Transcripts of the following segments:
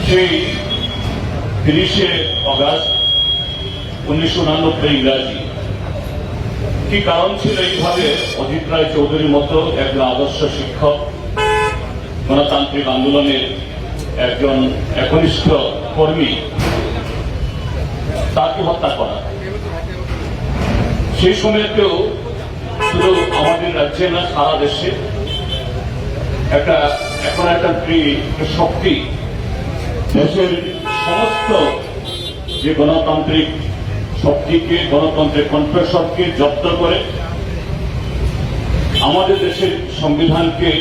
সেই 30শে অগাস্ট 1989 ইংরাজি কি কারণ ছিল এইভাবে অজিত রায় চৌধুরীর মতো একজন আদর্শ শিক্ষক, গণতান্ত্রিক আন্দোলনের একজন একনিষ্ঠ কর্মী, তাকে হত্যা করা? সেই সময়তেও শুধু আমাদের রাজ্যে না, সারা দেশে এখন একটা শক্তি দেশের সমস্ত যে গণতান্ত্রিক শক্তিকে, গণতন্ত্রের কণ্ঠস্বরকে জব্দ করে আমাদের দেশের সংবিধানকে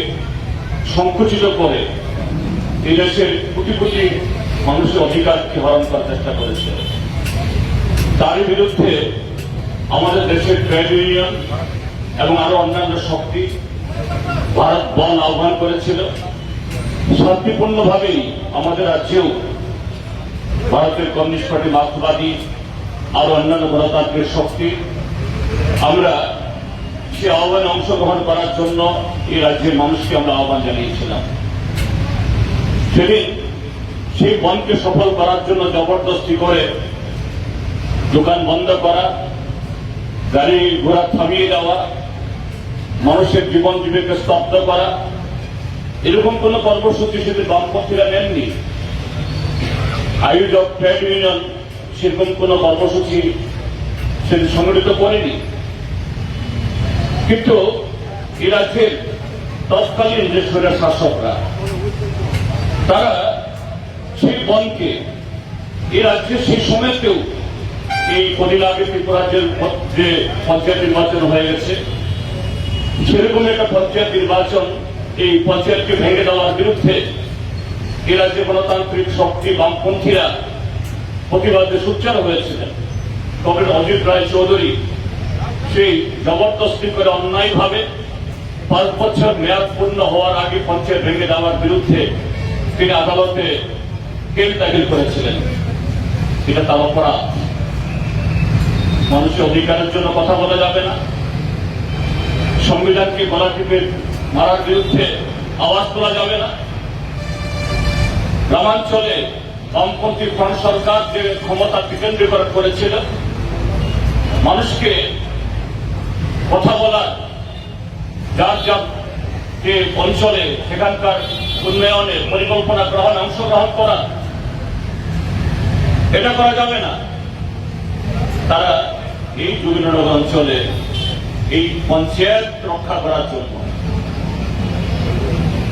সংকুচিত করে এই দেশের কোটি কোটি মানুষের অধিকারকে হরণ করার চেষ্টা করেছে। তারই বিরুদ্ধে আমাদের দেশের ট্রেড ইউনিয়ন এবং আরো অন্যান্য শক্তি ভারত বন্ধ আহ্বান করেছিল। শান্তিপূর্ণভাবেই আমাদের রাজ্যেও ভারতের কমিউনিস্ট পার্টি, মার্ক্সবাদী, আরো অন্যান্য গণতান্ত্রিক শক্তি, আমরা সে আহ্বানে অংশগ্রহণ করার জন্য এই রাজ্যের মানুষকে আমরা আহ্বান জানিয়েছিলাম। সেদিন সেই বনকে সফল করার জন্য জবরদস্তি করে দোকান বন্ধ করা, গাড়ি ঘোড়া থামিয়ে দেওয়া, মানুষের জীবন জীবিকা স্তব্ধ করা, এরকম কোন কর্মসূচি শুধু বামপন্থীরা নেননি। আইজ অফ ট্রেড ইউনিয়ন সেরকম কোন কর্মসূচি সেটি সংগঠিত করেনি। কিন্তু এই রাজ্যের তৎকালীন যে স্বৈর শাসকরা, তারা সেই বনকে এই রাজ্যে সেই সময়তেও এই কদিন আগে ত্রিপুরাজ্যের যে পঞ্চায়েত নির্বাচন হয়ে গেছে, সেরকম একটা পঞ্চায়েত নির্বাচন, এই পঞ্চায়েতকে ভেঙে দেওয়ার বিরুদ্ধে এই রাজ্যে গণতান্ত্রিক শক্তি বামপন্থীরা প্রতিবাদে সোচ্চার হয়েছিলেন। তবে অজিত রায় চৌধুরী সেই জবরদস্তি করে অন্যায়ভাবে 5 বছর মেয়াদ পূর্ণ হওয়ার আগে পঞ্চায়েত ভেঙে দেওয়ার বিরুদ্ধে তিনি আদালতে কেস দাখিল করেছিলেন। এটা তার অপরাধ। মানুষের অধিকারের জন্য কথা বলা যাবে না, সংবিধানকে গলা টিপে মারার বিরুদ্ধে আওয়াজ তোলা যাবে না। গ্রামাঞ্চলে বামপন্থী ফ্রন্ট সরকার যে ক্ষমতা বিকেন্দ্রীকরণ করেছিল, মানুষকে কথা বলার, যার যার যে অঞ্চলে সেখানকার উন্নয়নে পরিকল্পনা গ্রহণে অংশগ্রহণ করা, এটা করা যাবে না। তারা এই যোগীনগর অঞ্চলে এই পঞ্চায়েত রক্ষা করার জন্য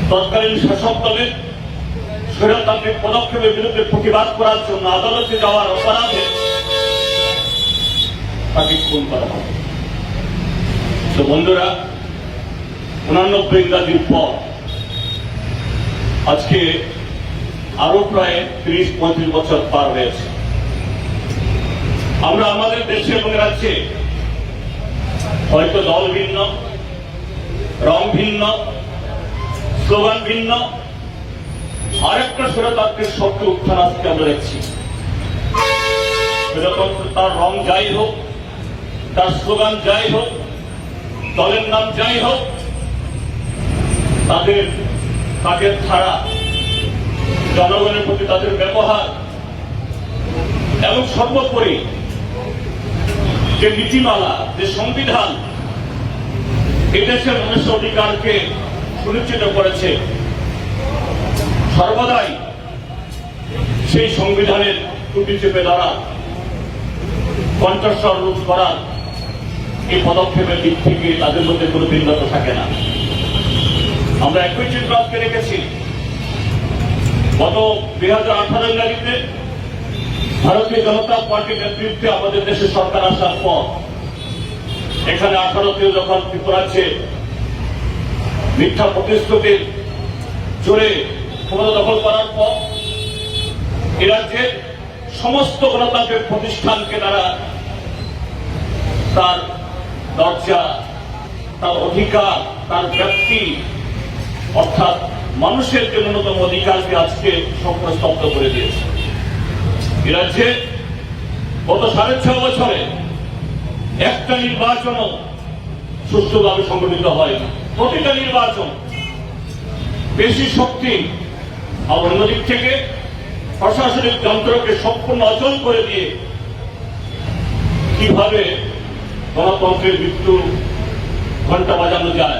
তৎকালীন শাসক দলের স্বৈরতান্ত্রিক পদক্ষেপের বিরুদ্ধে প্রতিবাদ করার জন্য আদালতে যাওয়ার অপরাধে তাকে খুন করা হবে। তো বন্ধুরা, 89 ইংরাজির পর আজকে আরো প্রায় 30-35 বছর পার হয়েছে। আমরা আমাদের দেশে এবং রাজ্যে হয়তো দল ভিন্ন, রং ভিন্ন, স্লোগান ভিন্ন, আরেকটা স্বৈরতান্ত্রিক শক্তি উত্থান আজকে আমরা দেখছি। তার রং যাই হোক, তার স্লোগান যাই হোক, দলের নাম যাই হোক, তাদের কাজের ধারা, জনগণের প্রতি তাদের ব্যবহার এবং সর্বোপরি যে নীতিমালা, যে সংবিধান এদেশের মানুষের অধিকারকে সুনিশ্চিত করেছে, সর্বদাই সেই সংবিধানের ত্রুটি চেপে ধরা, কণ্ঠস্বর রোধ করার এই পদক্ষেপের দিক থেকে তাদের মধ্যে কোনো ভিন্নতা থাকে না। আমরা একই চিত্র আজকে রেখেছি। গত 2018 ইংরাজিতে ভারতীয় জনতা পার্টির নেতৃত্বে আমাদের দেশে সরকার আসার পর এখানে 18তেও যখন ত্রিপুরাজ্যে মিথ্যা প্রতিশ্রুতির জোরে ক্ষমতা দখল করার পর এ রাজ্যের সমস্ত গণতান্ত্রিক প্রতিষ্ঠানকে তারা তার দরজা, তার অধিকার, তার ব্যক্তি অর্থাৎ মানুষের যে ন্যূনতম অধিকারকে আজকে সম্পূর্ণ স্তব্ধ করে দিয়েছে। এ রাজ্যে গত 6.5 বছরে একটা নির্বাচনও সুষ্ঠুভাবে সংগঠিত হয়। প্রতিটা নির্বাচন বেশি শক্তি আর অন্যদিক থেকে প্রশাসনিক যন্ত্রকে সম্পূর্ণ অচল করে দিয়ে কিভাবে গণতন্ত্রের মৃত্যু ঘন্টা বাজানো যায়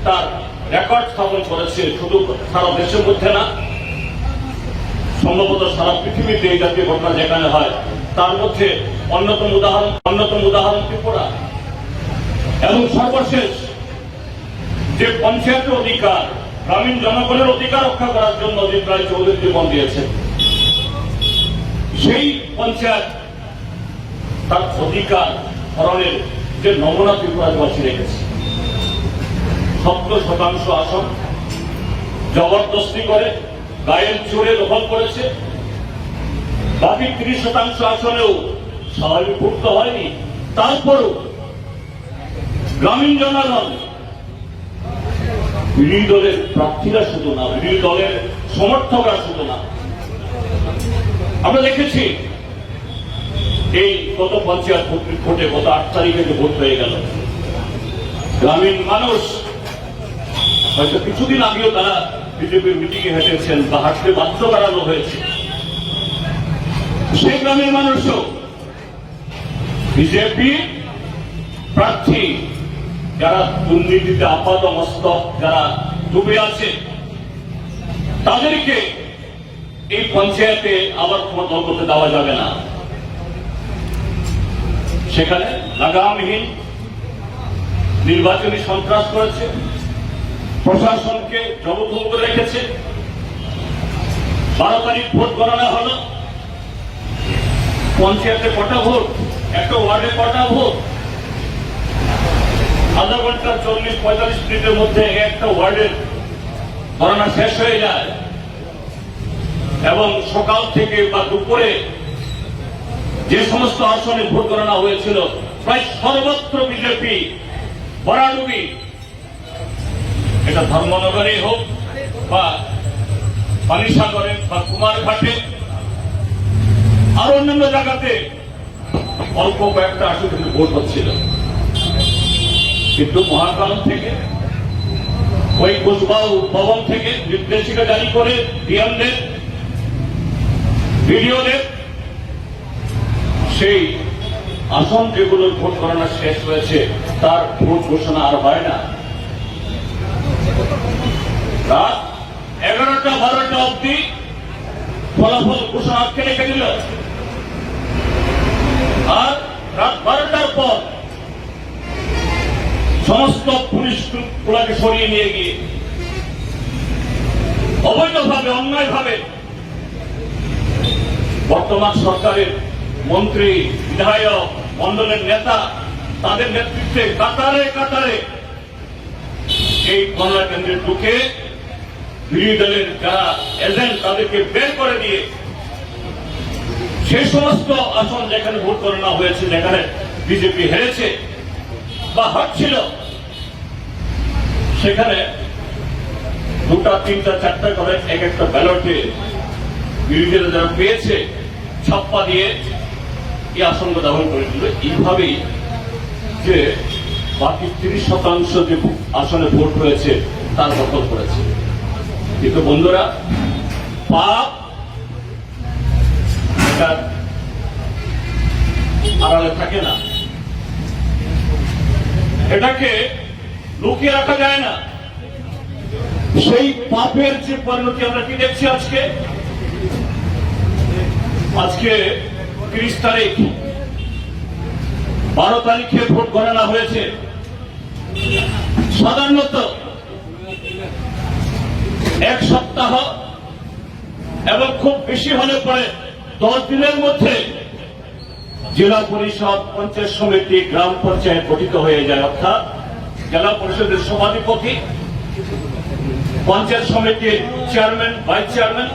তার রেকর্ড স্থাপন করেছে, শুধু সারা দেশের মধ্যে না, সম্ভবত সারা পৃথিবীতে এই জাতীয় ঘটনা যেখানে হয় তার মধ্যে অন্যতম উদাহরণ ত্রিপুরা। এবং সর্বশেষ যে পঞ্চায়েতের অধিকার, গ্রামীণ জনগণের অধিকার রক্ষা করার জন্য অজিত রায় চৌধুরী জীবন দিয়েছেন, সেই পঞ্চায়েত তার অধিকার হরণের যে নমুনা ত্রিপুরাবাসী রেখেছে। 70% আসন জবরদস্তি করে গায়ের জোরে দখল করেছে, বাকি 30% আসনেও স্বাভাবিক ভোট হয়নি। তারপরও গ্রামীণ জনগণ, বিরোধী দলের প্রার্থীরা শুধু না, বিরোধী দলের সমর্থকরা শুধু না, আমরা দেখেছি এই গত পঞ্চায়েত ভোটে গত 8 তারিখে যে ভোট হয়ে গেল, গ্রামীণ মানুষ হয়তো কিছুদিন আগেও তারা বিজেপির মিটিংয়ে হেঁটেছেন বা হাঁটতে বাধ্য করানো হয়েছে, সেই গ্রামের মানুষও বিজেপি প্রার্থী যারা দুর্নীতিতে আপাদমস্তক যারা ডুবে আছে তাদেরকে এই পঞ্চায়েতে আবার কোনো দল করতে দেওয়া যাবে না। সেখানে লাগামহীন নির্বাচনী সন্ত্রাস করেছে, প্রশাসনকে জবরদখল করে রেখেছে। 12 তারিখ ভোট গণনা হলো, পঞ্চায়েতে কটা ভোট, একটা ওয়ার্ডে কটা ভোট, আধা ঘন্টা 40-45 মিনিটের মধ্যে একটা ওয়ার্ডের গণনা শেষ হয়ে যায় এবং সকাল থেকে বা দুপুরে যে সমস্ত আসনে ভোট গণনা হয়েছিল প্রায় সর্বত্র বিজেপি ভরাডুবি। এটা ধর্মনগরে হোক বা পানিসাগরে বা কুমারঘাটে আর অন্যান্য জায়গাতে অল্প কয়েকটা আসন কিন্তু ভোট হচ্ছিল, কিন্তু মহাকালম থেকে ওই কুচবাউ ভবন থেকে নির্দেশিকা জারি করে ডিএমদের ভিডিওদের সেই আসন যেগুলোর ভোট গণনা শেষ হয়েছে তার ভোট ঘোষণা আর হয় না। রাত 11টা-12টা অব্দি ফলাফল ঘোষণা আটকে রেখে দিল, আর রাত 12টার পর সমস্ত পুলিশ গুলাকে সরিয়ে নিয়ে গিয়ে অবৈধভাবে অন্যায়ভাবে বর্তমান সরকারের মন্ত্রী, বিধায়ক, মন্ডলের নেতা তাদের নেতৃত্বে কাতারে কাতারে এই গণনা কেন্দ্রে ঢুকে বিরোধী দলের যারা এজেন্ট তাদেরকে বের করে দিয়ে সেই সমস্ত আসন যেখানে ভোট গণনা হয়েছে, যেখানে বিজেপি হেরেছে বা হারছিল, সেখানে 2টা, 3টা, 4টা করে এক একটা ব্যালটে বিরোধীরা যারা পেয়েছে ছাপ্পা দিয়ে এই আসনকে দখল করে দিল। এইভাবেই যে বাকি 30% যে আসনে ভোট হয়েছে তার দখল করেছে। কিন্তু বন্ধুরা, পাপ এটা আড়ালে থাকে না, এটাকে লুকিয়ে রাখা যায় না। সেই পাপের যে পরিণতি আমরা কি দেখছি আজকে 30 তারিখ, 12 তারিখে ভোট গণনা হয়েছে। সাধারণত 1 সপ্তাহ এবং খুব বেশি হলে পরে 10 দিনের মধ্যে জেলা পরিষদ, পঞ্চায়েত সমিতি, গ্রাম পঞ্চায়েত গঠিত হয়ে যায়। অর্থাৎ জেলা পরিষদের সভাধিপতি, পঞ্চায়েত সমিতির চেয়ারম্যান, ভাইস চেয়ারম্যান,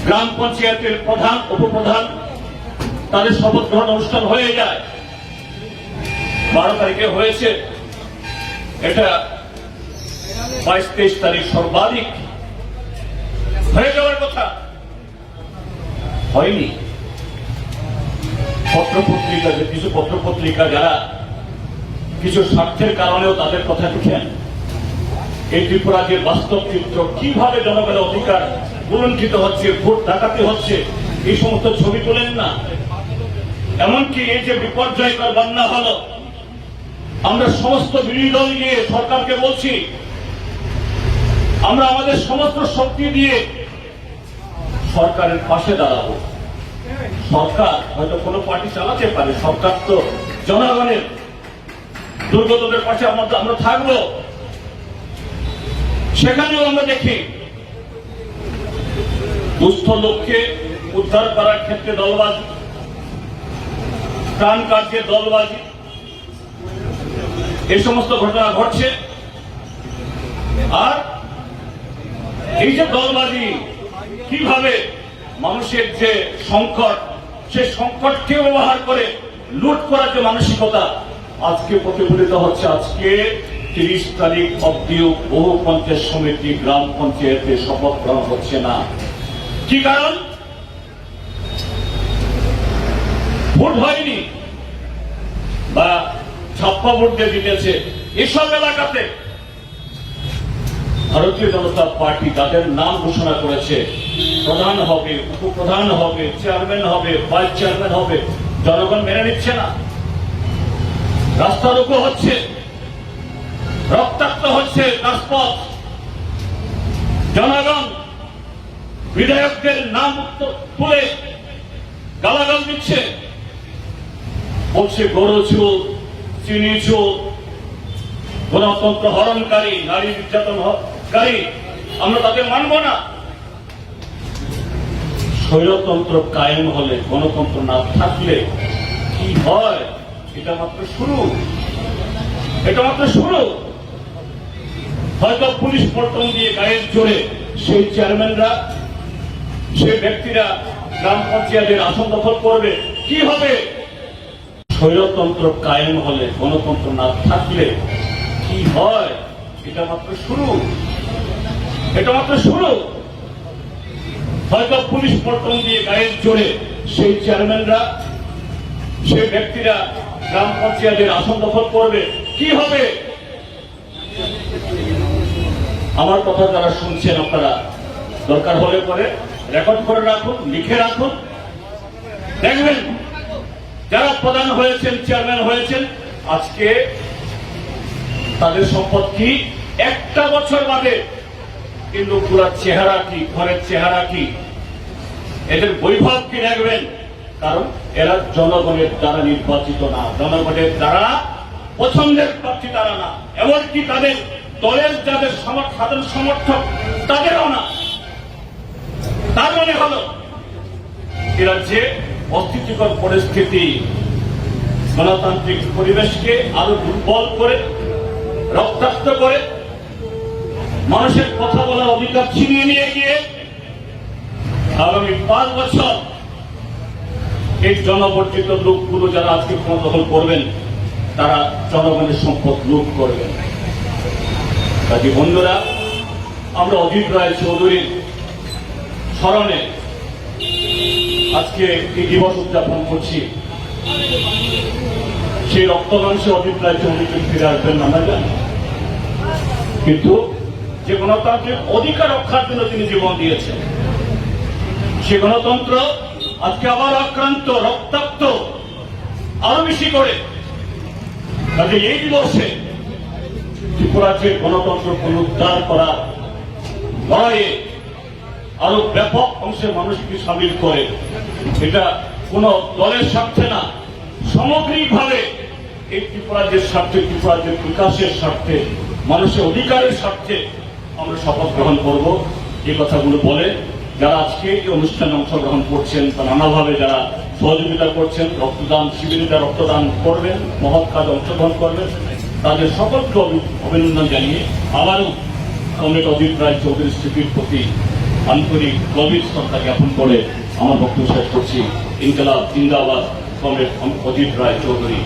গ্রাম পঞ্চায়েতের প্রধান, উপপ্রধান, তাদের শপথ গ্রহণ অনুষ্ঠান হয়ে যায়। 12 তারিখে হয়েছে, এটা 22-23 তারিখ সর্বাধিক হয়ে যাওয়ার কথা, হয়নি। পত্রপত্রিকা, যে কিছু পত্রপত্রিকা যারা কিছু স্বার্থের কারণেও তাদের কথা লিখেন। এই ত্রিপুরা যে বাস্তব চিত্র, কিভাবে জনগণের অধিকার লুণ্ঠিত হচ্ছে, ভোট ডাকাতি হচ্ছে, এই সমস্ত ছবি তোলেন না। এমনকি এই যে বিপর্যয়কর বন্যা হলো, আমরা সমস্ত বিরোধী দল নিয়ে সরকারকে বলছি, আমরা আমাদের সমস্ত শক্তি দিয়ে সরকারের পাশে দাঁড়াবো। সরকার হয়তো কোনো পার্টি চালাতে পারে, সরকার তো জনগণের, দুর্গতদের পাশে আমরা থাকবো। সেখানেও আমরা দেখি দুস্থ লোককে উদ্ধার করার ক্ষেত্রে দলবাজি, প্রাণ কার্যে দলবাজি, এই সমস্ত ঘটনা ঘটছে। আর এই যে দলবাজি, কিভাবে মানুষের যে সংকট, সেই সংকটকে ব্যবহার করে লুট করার যে মানসিকতা আজকে প্রতিফলিত হচ্ছে। আজকে 30 তারিখ অব্দিও বহু পঞ্চায়েত সমিতি, গ্রাম পঞ্চায়েতে শপথ গ্রহণ হচ্ছে না। কি কারণ? ভোট হয়নি বা ছাপ্পা ভোট দিয়ে জিতেছে। এসব এলাকাতে ভারতীয় জনতা পার্টি তাদের নাম ঘোষণা করেছে, প্রধান হবে, উপপ্রধান হবে, চেয়ারম্যান হবে, ভাইস চেয়ারম্যান হবে, জনগণ মেনে নিচ্ছে না। রাস্তা রোকো হচ্ছে, রক্তাক্ত হচ্ছে রাজপথ। জনগণ বিধায়কদের নাম তুলে গালাগাল দিচ্ছে, বলছে গরু চোর, চিনি চোর, গণতন্ত্র হরণকারী, নারী নির্যাতনকারী, আমরা তাদের মানব না। স্বৈরতন্ত্র কায়েম হলে, গণতন্ত্র না থাকলে কি হয়, এটা মাত্র শুরু, এটা মাত্র শুরু। হয়তো পুলিশ পল্টন দিয়ে গায়ের জোরে সেই চেয়ারম্যানরা, সেই ব্যক্তিরা গ্রাম পঞ্চায়েতের আসন দখল করবে। কি হবে? স্বৈরতন্ত্র কায়েম হলে, গণতন্ত্র না থাকলে কি হয়, এটা মাত্র শুরু, এটা মাত্র শুরু। হয়তো পুলিশ পল্টন দিয়ে গায়ের জোরে সেই চেয়ারম্যানরা, সেই ব্যক্তিরা গ্রাম পঞ্চায়েতের আসন দখল করবে। কি হবে? আমার কথা যারা শুনছেন, আপনারা দরকার হলে পরে রেকর্ড করে রাখুন, লিখে রাখুন। দেখবেন যারা প্রধান হয়েছেন, চেয়ারম্যান হয়েছেন, আজকে তাদের সম্পদ কি, একটা বছর বাদে কিন্তু পুরা চেহারা কি, ঘরের চেহারা কি, এদের বৈভব কি দেখবেন। কারণ এরা জনগণের দ্বারা নির্বাচিত না, জনগণের দ্বারা পছন্দের প্রার্থী তারা না, এমনকি তাদের দলের যাদের সাধারণ সমর্থক তাদেরও না। তার মানে হলো এরা যে অস্থিতিকর পরিস্থিতি, গণতান্ত্রিক পরিবেশকে আরো দুর্বল করে, রক্তাক্ত করে, মানুষের কথা বলার অধিকার ছিনিয়ে নিয়ে গিয়ে আগামী 5 বছর এই জনবর্জিত লোকগুলো যারা আজকে ক্ষমতা দখল করবেন, তারা জনগণের সম্পদ লুট করবেন। কাজী বন্ধুরা, আমরা অজিত রায় চৌধুরীর স্মরণে আজকে এই দিবস উদযাপন করছি। সেই রক্তমাংসে অজিত রায় চৌধুরীকে ফিরে আসবেন আমরা জানি, কিন্তু যে গণতান্ত্রিক অধিকার রক্ষার জন্য তিনি জীবন দিয়েছেন, সে গণতন্ত্র আজকে আবার আক্রান্ত, রক্তাক্ত, আরো বেশি করে। কাজে এই দিবসে ত্রিপুরা যে গণতন্ত্র পুনরুদ্ধার করা লড়াইয়ে আরো ব্যাপক অংশের মানুষকে সামিল করে, এটা কোন দলের স্বার্থে না, সামগ্রিকভাবে এই ত্রিপুরাজ্যের স্বার্থে, ত্রিপুরাজ্যের বিকাশের স্বার্থে, মানুষের অধিকারের স্বার্থে আমরা শপথ গ্রহণ করব। এই কথাগুলো বলে যারা আজকে এই অনুষ্ঠানে অংশগ্রহণ করছেন, বা নানাভাবে যারা সহযোগিতা করছেন, রক্তদান শিবিরে যারা রক্তদান করবেন, মহৎ কাজে অংশগ্রহণ করবেন, তাদের সকলকে অভিনন্দন জানিয়ে আবারও কমরেড অজিত রায় চৌধুরীর স্মৃতির প্রতি আন্তরিক গভীর শ্রদ্ধা জ্ঞাপন করে আমার বক্তব্য শেষ করছি। ইনকলাব জিন্দাবাদ, কমরেড অজিত রায় চৌধুরী।